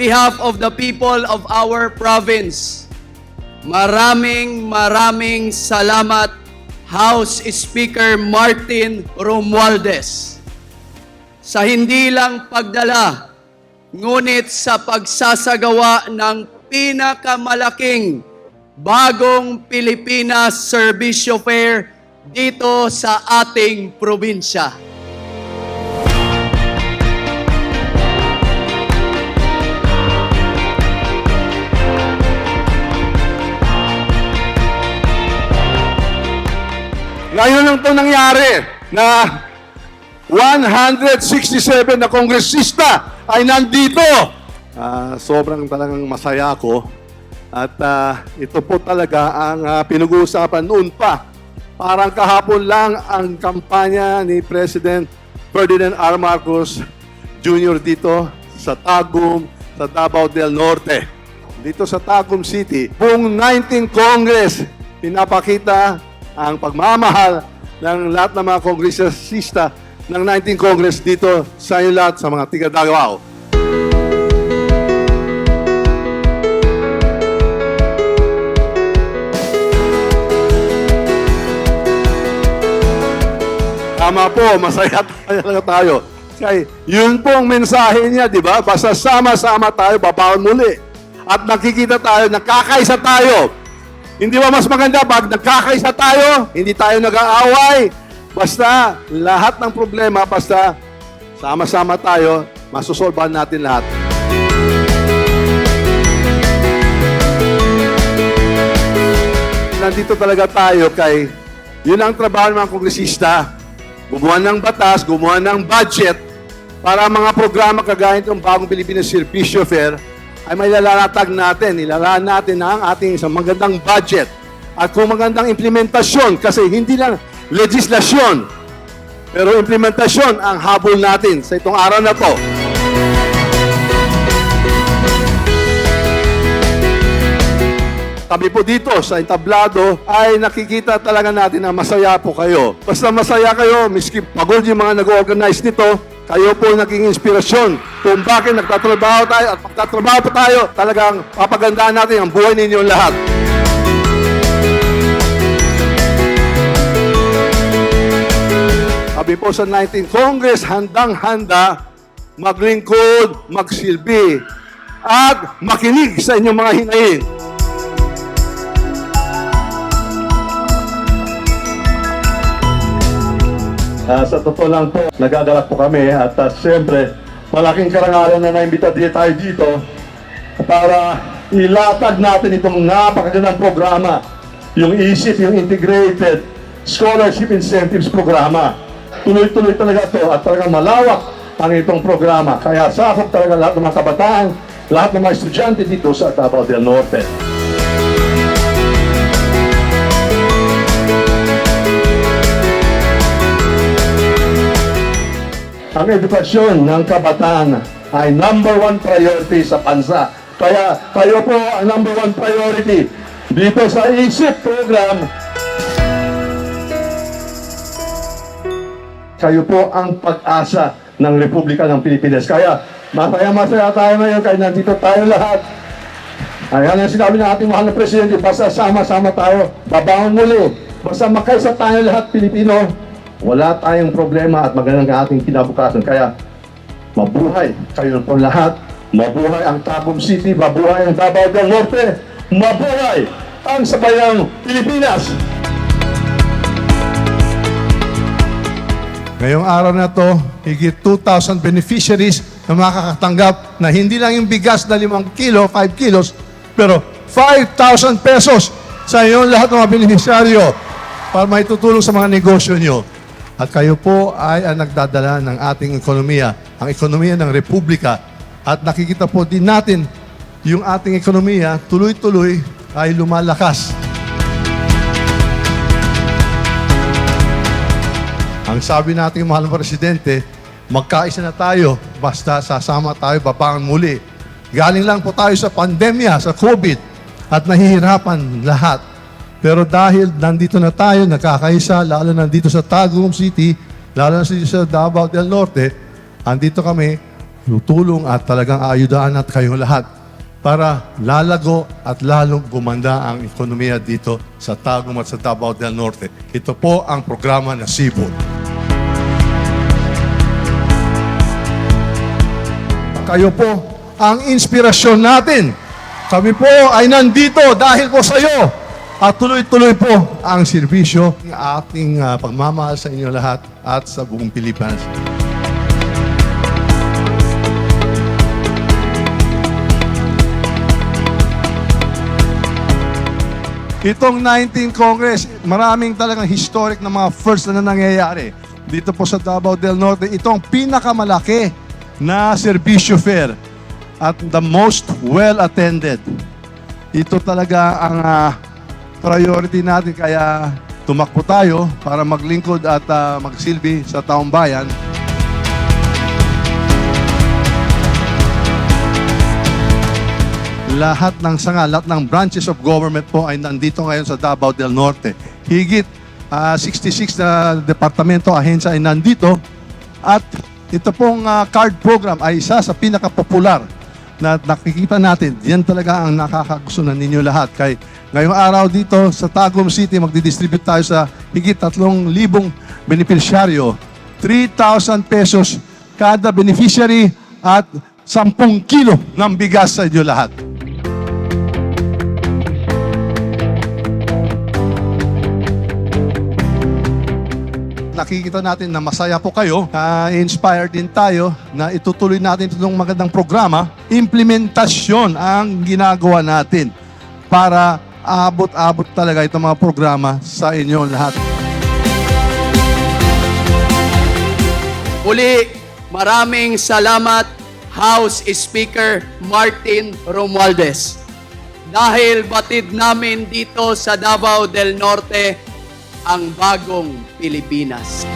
behalf of the people of our province, maraming salamat, House Speaker Martin Romualdez, sa hindi lang pagdala, ngunit sa pagsasagawa ng pinakamalaking bagong Pilipinas Servicio Fair dito sa ating probinsya. Ngayon lang ito nangyari na 167 na kongresista ay nandito. Sobrang talagang masaya ako. At ito po talaga ang pinag-uusapan noon pa. Parang kahapon lang ang kampanya ni President Ferdinand R. Marcos Jr. dito sa Tagum, sa Davao del Norte. Dito sa Tagum City, buong 19th Congress, pinapakita ang pagmamahal ng lahat ng mga kongresista ng 19th Congress dito sa inyo lahat, sa mga tiga Davao. Tama po, masaya talaga tayo. Kaya yun pong mensahe niya, di ba? Basta sama-sama tayo, babaon muli. At nakikita tayo, nakakaisa tayo. Hindi ba mas maganda pag nagkakaisa tayo, hindi tayo nag-aaway? Basta lahat ng problema, basta sama-sama tayo, masusolbahan natin lahat. Nandito talaga tayo kay yun ang trabaho ng mga kongresista. Gumawa ng batas, gumawa ng budget para mga programa kagaya ng bagong Pilipinas Servicio Fair ay may ilalatag natin, ilalaan natin ang ating isang magandang budget at kung magandang implementasyon kasi hindi lang legislasyon pero implementasyon ang habol natin sa itong araw na to. Tabi po dito sa entablado ay nakikita talaga natin na masaya po kayo. Basta masaya kayo, miski pagod yung mga nag-organize nito, kayo po naging inspirasyon kung bakit nagtatrabaho tayo at magtatrabaho pa tayo, talagang papagandaan natin ang buhay ninyo lahat. Sabi po sa 19th Congress, handang-handa maglingkod, magsilbi, at makinig sa inyong mga hinaing. Sa totoo lang po, nagagalak po kami at siyempre, malaking karangalan na naimbita tayo dito para ilatag natin itong napakagandang programa, yung ISIP, yung Integrated Scholarship Incentives Programa. Tuloy-tuloy talaga ito at talagang malawak ang itong programa. Kaya sakop talaga lahat ng mga kabataan, lahat ng mga estudyante dito sa Davao del Norte. Ang edukasyon ng kabataan ay #1 priority sa bansa. Kaya kayo po ang #1 priority dito sa ISIP program. Kayo po ang pag-asa ng Republika ng Pilipinas. Kaya masaya tayo ngayon kaya nandito tayo lahat. Ayan ang sinabi ng ating mahal na Presidente, basta sama-sama tayo, babangon muli. Basta makaisa tayo lahat Pilipino. Wala tayong problema at magandang ating kinabukasan. Kaya, mabuhay kayo po lahat. Mabuhay ang Tagum City. Mabuhay ang Davao del Norte. Mabuhay ang sabayang Pilipinas. Ngayong araw na to, higit 2,000 beneficiaries na makakatanggap na hindi lang yung bigas na 5 kilo, 5 kilos, pero 5,000 pesos sa inyong lahat ng mga beneficiaryo para may tutulong sa mga negosyo nyo. At kayo po ay ang nagdadala ng ating ekonomiya, ang ekonomiya ng Republika. At nakikita po din natin yung ating ekonomiya tuloy-tuloy ay lumalakas. Ang sabi nating mahal na Presidente, magkaisa na tayo, basta sasama tayo, babangon muli. Galing lang po tayo sa pandemya, sa COVID, at nahihirapan lahat. Pero dahil nandito na tayo, nakakaisa, lalo nandito sa Tagum City, lalo na sa Davao del Norte, andito kami tutulong at talagang ayudaan at kayo lahat para lalago at lalong gumanda ang ekonomiya dito sa Tagum at sa Davao del Norte. Ito po ang programa na Sipot. Kayo po ang inspirasyon natin. Kami po ay nandito dahil po sa iyo. At tuloy-tuloy po ang serbisyo ng ating pagmamahal sa inyo lahat at sa buong Pilipinas. Itong 19th Congress, maraming talagang historic na mga first na nangyayari. Dito po sa Davao del Norte, itong pinakamalaki na serbisyo fair at the most well-attended. Ito talaga ang priority natin, kaya tumakbo tayo para maglingkod at magsilbi sa taong bayan. Lahat ng sanga, lahat ng branches of government po ay nandito ngayon sa Davao del Norte. Higit 66 na departamento, ahensya ay nandito. At ito pong card program ay isa sa pinaka-popular na nakikita natin. Yan talaga ang nakakagustuhan ninyo lahat. Kaya ngayong araw dito sa Tagum City, magdidistribute tayo sa higit 3,000 beneficiaryo. 3,000 pesos kada beneficiary at 10 kilo ng bigas sa inyo lahat. Nakikita natin na masaya po kayo, inspired din tayo na itutuloy natin itong magandang programa. Implementasyon ang ginagawa natin para abot-abot talaga itong mga programa sa inyo lahat. Muli, maraming salamat House Speaker Martin Romualdez. Dahil batid namin dito sa Davao del Norte ang bagong Pilipinas.